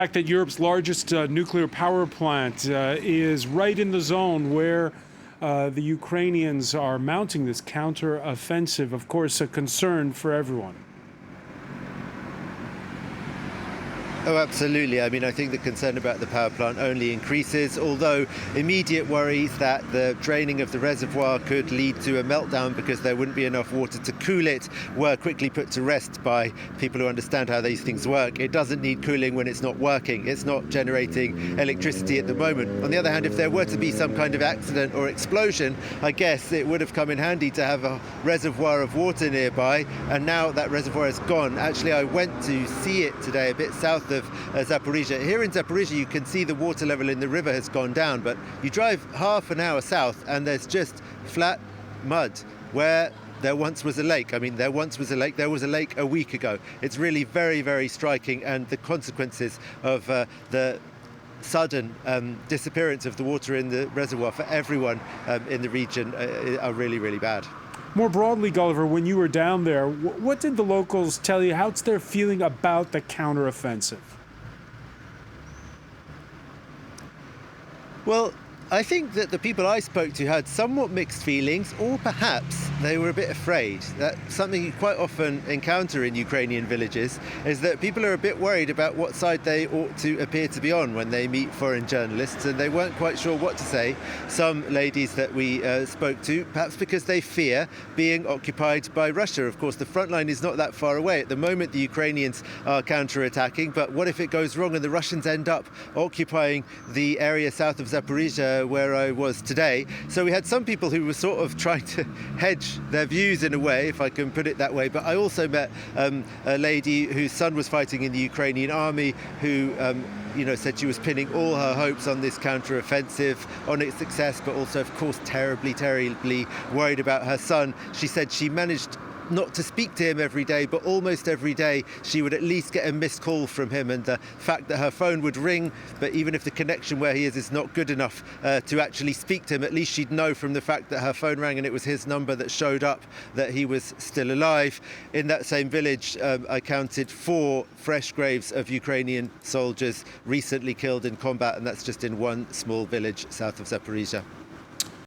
The fact that Europe's largest nuclear power plant is right in the zone where the Ukrainians are mounting this counter-offensive, of course, a concern for everyone. Oh, absolutely. I mean, I think the concern about the power plant only increases, although immediate worries that the draining of the reservoir could lead to a meltdown because there wouldn't be enough water to cool it were quickly put to rest by people who understand how these things work. It doesn't need cooling when it's not working. It's not generating electricity at the moment. On the other hand, if there were to be some kind of accident or explosion, I guess it would have come in handy to have a reservoir of water nearby, and now that reservoir is gone. Actually, I went to see it today a bit south of Zaporizhzhia. Here in Zaporizhzhia you can see the water level in the river has gone down, but you drive half an hour south and there's just flat mud where there once was a lake. I mean, there once was a lake. There was a lake a week ago. It's really very, very striking, and the consequences of the sudden disappearance of the water in the reservoir for everyone in the region are really, really bad. More broadly, Gulliver, when you were down there, what did the locals tell you? How's their feeling about the counteroffensive? Well, I think that the people I spoke to had somewhat mixed feelings, or perhaps they were a bit afraid. That something you quite often encounter in Ukrainian villages is that people are a bit worried about what side they ought to appear to be on when they meet foreign journalists, and they weren't quite sure what to say. Some ladies that we spoke to, perhaps because they fear being occupied by Russia. Of course, the front line is not that far away. At the moment, the Ukrainians are counter-attacking, but what if it goes wrong and the Russians end up occupying the area south of Zaporizhzhia where I was today? So we had some people who were sort of trying to hedge their views in a way, if I can put it that way. But I also met a lady whose son was fighting in the Ukrainian army who said she was pinning all her hopes on this counter-offensive, on its success, but also, of course, terribly, terribly worried about her son. She said she managed not to speak to him every day, but almost every day she would at least get a missed call from him, and the fact that her phone would ring, but even if the connection where he is not good enough to actually speak to him, at least she'd know from the fact that her phone rang and it was his number that showed up that he was still alive. In that same village, I counted 4 fresh graves of Ukrainian soldiers recently killed in combat, and that's just in one small village south of Zaporizhzhia.